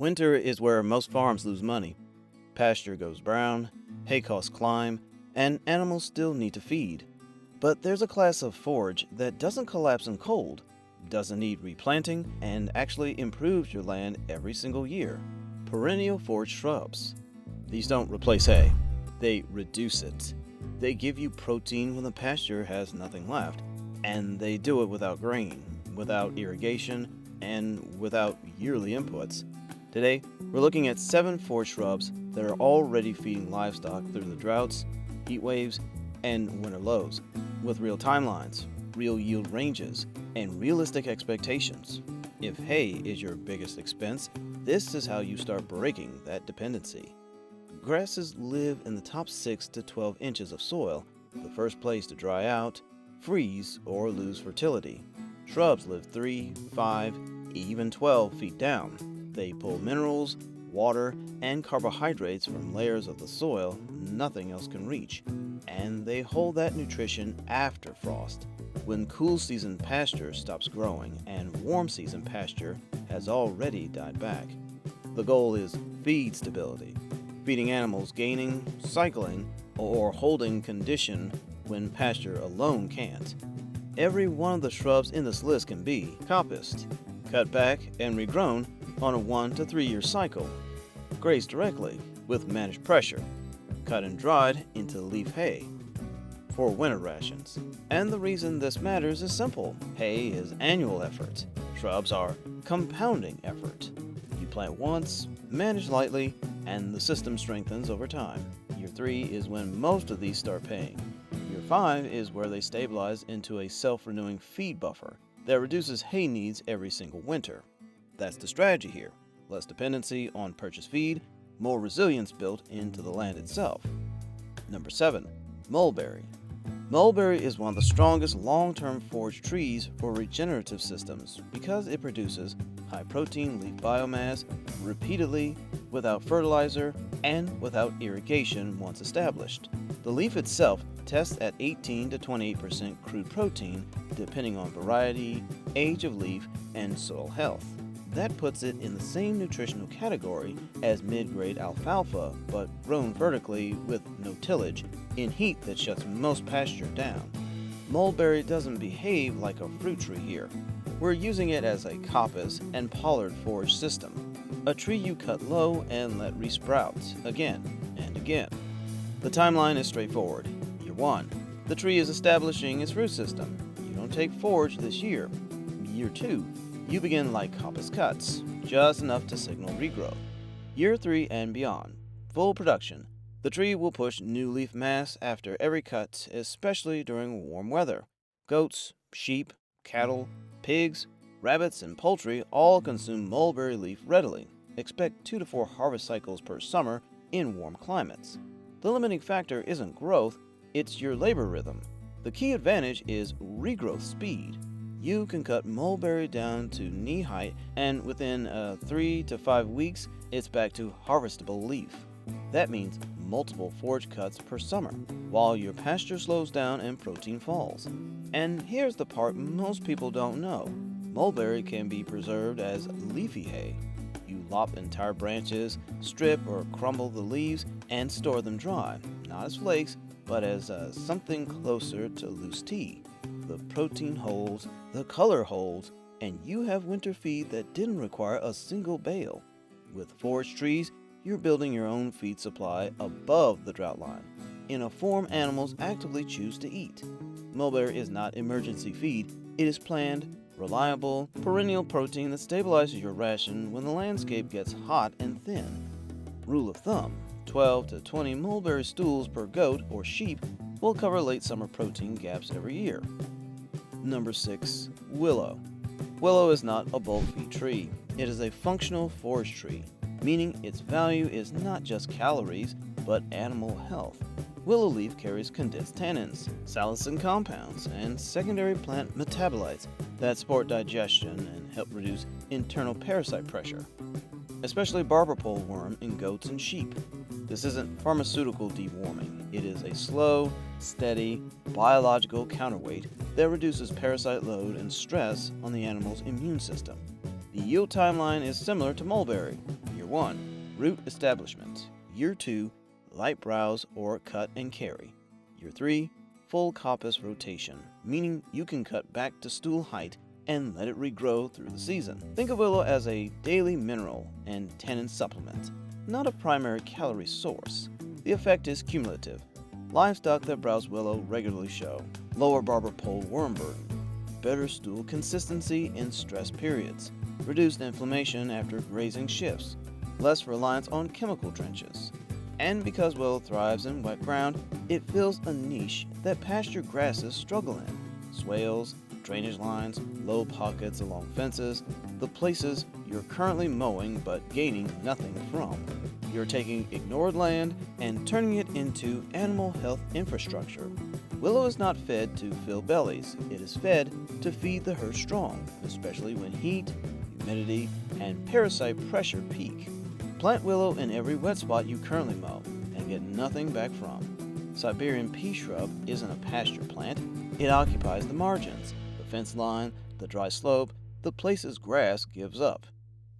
Winter is where most farms lose money. Pasture goes brown, hay costs climb, and animals still need to feed. But there's a class of forage that doesn't collapse in cold, doesn't need replanting, and actually improves your land every single year. Perennial forage shrubs. These don't replace hay, they reduce it. They give you protein when the pasture has nothing left, and they do it without grain, without irrigation, and without yearly inputs. Today, we're looking at 7 forage shrubs that are already feeding livestock through the droughts, heat waves, and winter lows, with real timelines, real yield ranges, and realistic expectations. If hay is your biggest expense, this is how you start breaking that dependency. Grasses live in the top 6 to 12 inches of soil, the first place to dry out, freeze, or lose fertility. Shrubs live 3, 5, even 12 feet down. They pull minerals, water, and carbohydrates from layers of the soil nothing else can reach, and they hold that nutrition after frost, when cool season pasture stops growing and warm season pasture has already died back. The goal is feed stability, feeding animals gaining, cycling, or holding condition when pasture alone can't. Every one of the shrubs in this list can be coppiced, cut back and regrown on a 1 to 3 year cycle, grazed directly with managed pressure, cut and dried into leaf hay for winter rations. And the reason this matters is simple. Hay is annual effort. Shrubs are compounding effort. You plant once, manage lightly, and the system strengthens over time. Year 3 is when most of these start paying. Year 5 is where they stabilize into a self-renewing feed buffer that reduces hay needs every single winter. That's the strategy here. Less dependency on purchased feed, more resilience built into the land itself. Number 7. Mulberry. Mulberry is one of the strongest long-term forage trees for regenerative systems because it produces high-protein leaf biomass repeatedly without fertilizer and without irrigation once established. The leaf itself tests at 18 to 28% crude protein depending on variety, age of leaf, and soil health. That puts it in the same nutritional category as mid-grade alfalfa, but grown vertically with no tillage, in heat that shuts most pasture down. Mulberry doesn't behave like a fruit tree here. We're using it as a coppice and pollard forage system, a tree you cut low and let resprout again and again. The timeline is straightforward. Year 1, the tree is establishing its root system. You don't take forage this year. Year 2, you begin like coppice cuts, just enough to signal regrowth. Year 3 and beyond, full production. The tree will push new leaf mass after every cut, especially during warm weather. Goats, sheep, cattle, pigs, rabbits, and poultry all consume mulberry leaf readily. Expect 2 to 4 harvest cycles per summer in warm climates. The limiting factor isn't growth, it's your labor rhythm. The key advantage is regrowth speed. You can cut mulberry down to knee height, and within 3 to 5 weeks, it's back to harvestable leaf. That means multiple forage cuts per summer, while your pasture slows down and protein falls. And here's the part most people don't know. Mulberry can be preserved as leafy hay. You lop entire branches, strip or crumble the leaves, and store them dry, not as flakes, but as something closer to loose tea. The protein holds, the color holds, and you have winter feed that didn't require a single bale. With forage trees, you're building your own feed supply above the drought line, in a form animals actively choose to eat. Mulberry is not emergency feed, it is planned, reliable, perennial protein that stabilizes your ration when the landscape gets hot and thin. Rule of thumb, 12 to 20 mulberry stools per goat or sheep will cover late summer protein gaps every year. Number 6. Willow. Willow is not a bulk feed tree. It is a functional forage tree, meaning its value is not just calories, but animal health. Willow leaf carries condensed tannins, salicin compounds, and secondary plant metabolites that support digestion and help reduce internal parasite pressure, especially barber pole worm in goats and sheep. This isn't pharmaceutical deworming. It is a slow, steady, biological counterweight that reduces parasite load and stress on the animal's immune system. The yield timeline is similar to mulberry. 1, root establishment. Year 2, light browse or cut and carry. Year 3, full coppice rotation, meaning you can cut back to stool height and let it regrow through the season. Think of willow as a daily mineral and tannin supplement, not a primary calorie source. The effect is cumulative. Livestock that browse willow regularly show lower barber pole worm burden, better stool consistency in stress periods, reduced inflammation after grazing shifts, less reliance on chemical drenches. And because willow thrives in wet ground, it fills a niche that pasture grasses struggle in. Swales, drainage lines, low pockets along fences, the places you're currently mowing but gaining nothing from. You're taking ignored land and turning it into animal health infrastructure. Willow is not fed to fill bellies, it is fed to feed the herd strong, especially when heat, humidity, and parasite pressure peak. Plant willow in every wet spot you currently mow and get nothing back from. Siberian pea shrub isn't a pasture plant, it occupies the margins, the fence line, the dry slope, the places grass gives up.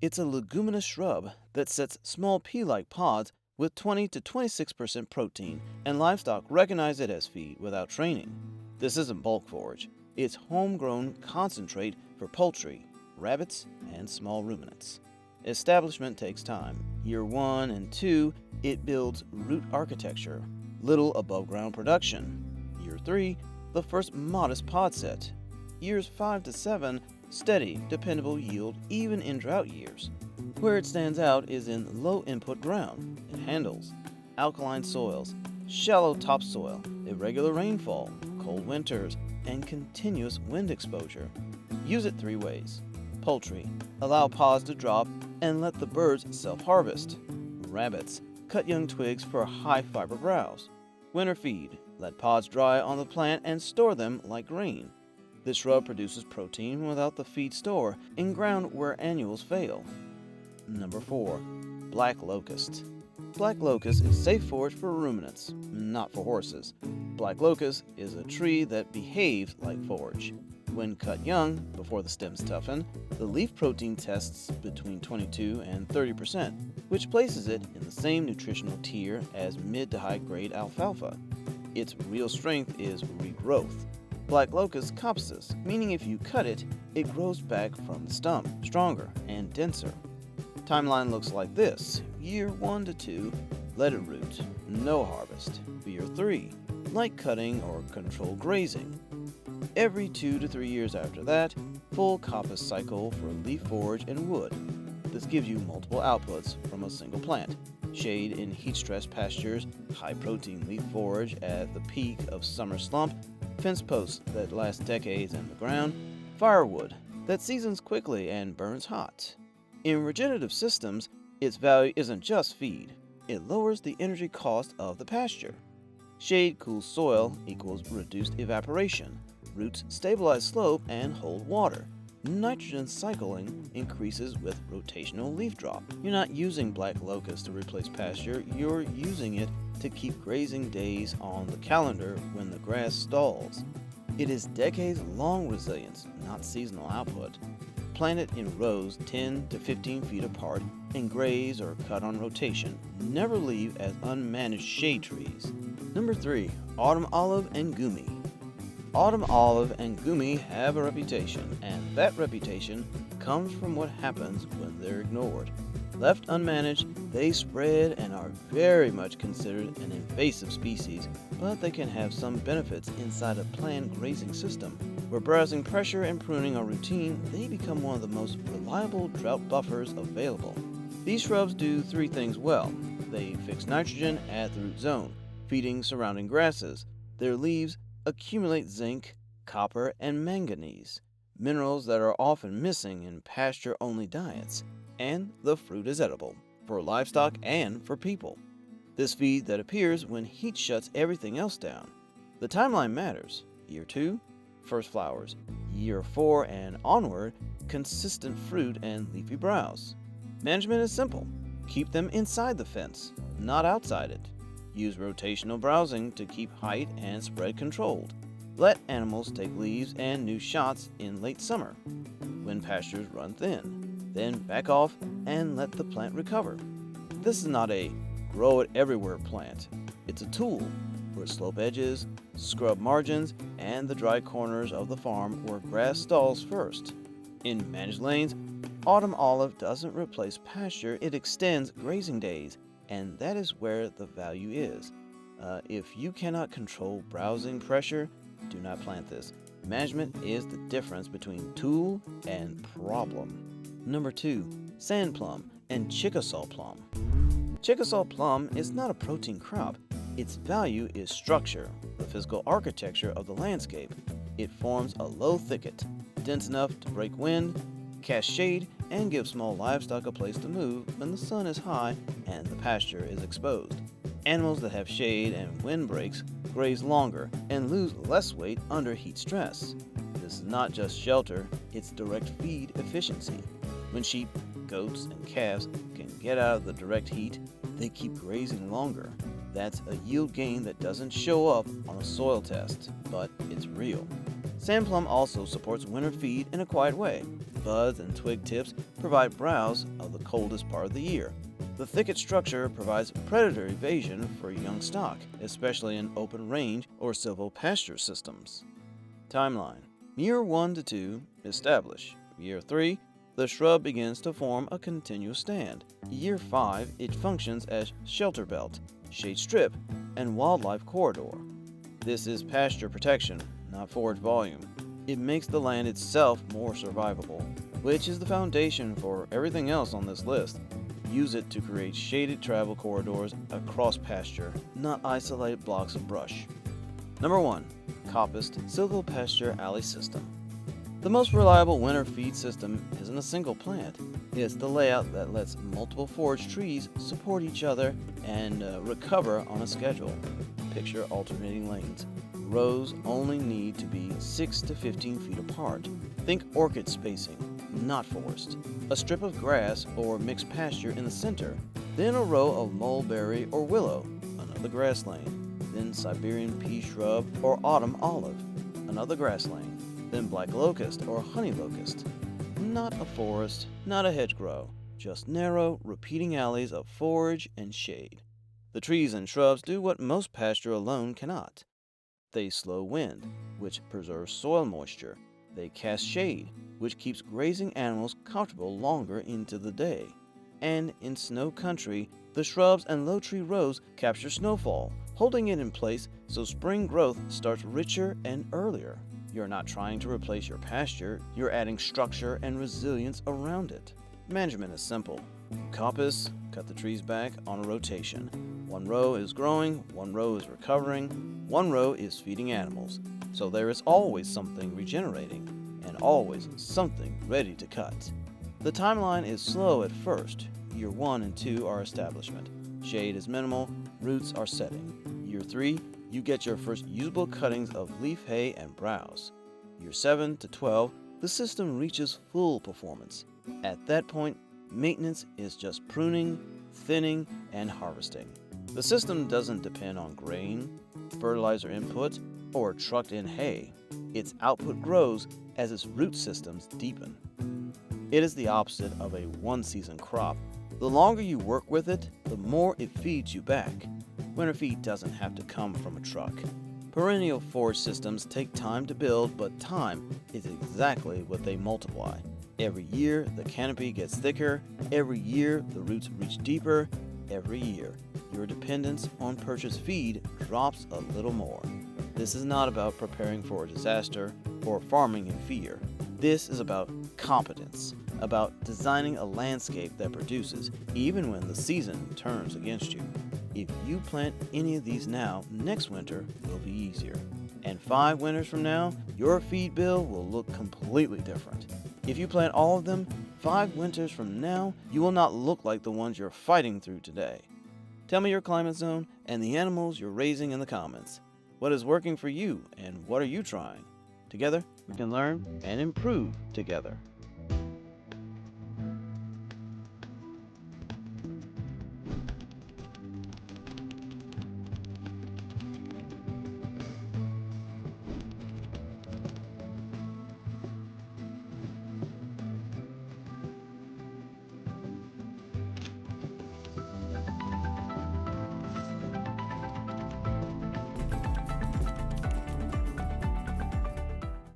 It's a leguminous shrub that sets small pea-like pods with 20 to 26% protein, and livestock recognize it as feed without training. This isn't bulk forage, it's homegrown concentrate for poultry, rabbits, and small ruminants. Establishment takes time. Year 1 and 2, it builds root architecture, little above ground production. Year 3, the first modest pod set. Years 5 to 7, steady, dependable yield even in drought years. Where it stands out is in low input ground. It handles alkaline soils, shallow topsoil, irregular rainfall, cold winters, and continuous wind exposure. Use it 3 ways. Poultry, allow pods to drop and let the birds self-harvest. Rabbits, cut young twigs for high fiber browse. Winter feed, let pods dry on the plant and store them like grain. This shrub produces protein without the feed store in ground where annuals fail. Number 4. Black locust. Black locust is safe forage for ruminants, not for horses. Black locust is a tree that behaves like forage. When cut young, before the stems toughen, the leaf protein tests between 22 and 30%, which places it in the same nutritional tier as mid to high grade alfalfa. Its real strength is regrowth. Black locust copses, meaning if you cut it, it grows back from the stump, stronger and denser. Timeline looks like this. Year 1 to 2, let it root, no harvest. Year 3, light cutting or controlled grazing. Every 2 to 3 years after that, full coppice cycle for leaf forage and wood. This gives you multiple outputs from a single plant. Shade in heat-stressed pastures, high-protein leaf forage at the peak of summer slump, fence posts that last decades in the ground, firewood that seasons quickly and burns hot. In regenerative systems, its value isn't just feed, it lowers the energy cost of the pasture. Shade cools soil equals reduced evaporation, roots stabilize slope and hold water. Nitrogen cycling increases with rotational leaf drop. You're not using black locust to replace pasture, you're using it to keep grazing days on the calendar when the grass stalls. It is decades-long resilience, not seasonal output. Plant it in rows 10 to 15 feet apart and graze or cut on rotation. Never leave as unmanaged shade trees. Number 3. Autumn olive and gumi. Autumn olive and gumi have a reputation, and that reputation comes from what happens when they're ignored. Left unmanaged, they spread and are very much considered an invasive species, but they can have some benefits inside a planned grazing system. Where browsing pressure and pruning are routine, they become one of the most reliable drought buffers available. These shrubs do 3 things well. They fix nitrogen at the root zone, feeding surrounding grasses. Their leaves accumulate zinc, copper, and manganese, minerals that are often missing in pasture-only diets. And the fruit is edible, for livestock and for people. This feed that appears when heat shuts everything else down. The timeline matters. Year 2, first flowers. Year 4 and onward, consistent fruit and leafy browse. Management is simple. Keep them inside the fence, not outside it. Use rotational browsing to keep height and spread controlled. Let animals take leaves and new shots in late summer, when pastures run thin. then back off and let the plant recover. This is not a grow it everywhere plant. It's a tool for slope edges, scrub margins, and the dry corners of the farm where grass stalls first. In managed lanes, autumn olive doesn't replace pasture, it extends grazing days, and that is where the value is. If you cannot control browsing pressure, do not plant this. Management is the difference between tool and problem. Number 2, Sandplum and Chickasaw plum. Chickasaw plum is not a protein crop. Its value is structure, the physical architecture of the landscape. It forms a low thicket, dense enough to break wind, cast shade, and give small livestock a place to move when the sun is high and the pasture is exposed. Animals that have shade and windbreaks graze longer and lose less weight under heat stress. This is not just shelter, it's direct feed efficiency. When sheep, goats, and calves can get out of the direct heat, they keep grazing longer. That's a yield gain that doesn't show up on a soil test, but it's real. Sandplum also supports winter feed in a quiet way. Buds and twig tips provide browse of the coldest part of the year. The thicket structure provides predator evasion for young stock, especially in open range or silvopasture systems. Timeline: Year 1 to 2, establish. Year 3, the shrub begins to form a continuous stand. Year 5, it functions as shelter belt, shade strip, and wildlife corridor. This is pasture protection, not forage volume. It makes the land itself more survivable, which is the foundation for everything else on this list. Use it to create shaded travel corridors across pasture, not isolated blocks of brush. Number 1, Coppiced Silvopasture Alley System. The most reliable winter feed system isn't a single plant. It's the layout that lets multiple forage trees support each other and recover on a schedule. Picture alternating lanes. Rows only need to be 6 to 15 feet apart. Think orchid spacing, not forest. A strip of grass or mixed pasture in the center, then a row of mulberry or willow, another grass lane, then Siberian pea shrub or autumn olive, another grass lane, then black locust or honey locust. Not a forest, not a hedgerow, just narrow, repeating alleys of forage and shade. The trees and shrubs do what most pasture alone cannot. They slow wind, which preserves soil moisture. They cast shade, which keeps grazing animals comfortable longer into the day. And in snow country, the shrubs and low tree rows capture snowfall, holding it in place so spring growth starts richer and earlier. You're not trying to replace your pasture, you're adding structure and resilience around it. Management is simple. Coppice, cut the trees back on a rotation. One row is growing, one row is recovering, one row is feeding animals. So there is always something regenerating, and always something ready to cut. The timeline is slow at first. Year 1 and 2 are establishment. Shade is minimal, roots are setting. Year 3, you get your first usable cuttings of leaf hay and browse. Year 7 to 12, the system reaches full performance. At that point, maintenance is just pruning, thinning, and harvesting. The system doesn't depend on grain, fertilizer input, or trucked-in hay. Its output grows as its root systems deepen. It is the opposite of a one-season crop. The longer you work with it, the more it feeds you back. Winter feed doesn't have to come from a truck. Perennial forage systems take time to build, but time is exactly what they multiply. Every year, the canopy gets thicker. Every year, the roots reach deeper. Every year, your dependence on purchased feed drops a little more. This is not about preparing for a disaster or farming in fear. This is about competence, about designing a landscape that produces even when the season turns against you. If you plant any of these now, next winter will be easier. And 5 winters from now, your feed bill will look completely different. If you plant all of them, 5 winters from now, you will not look like the ones you're fighting through today. Tell me your climate zone and the animals you're raising in the comments. What is working for you and what are you trying? Together, we can learn and improve together.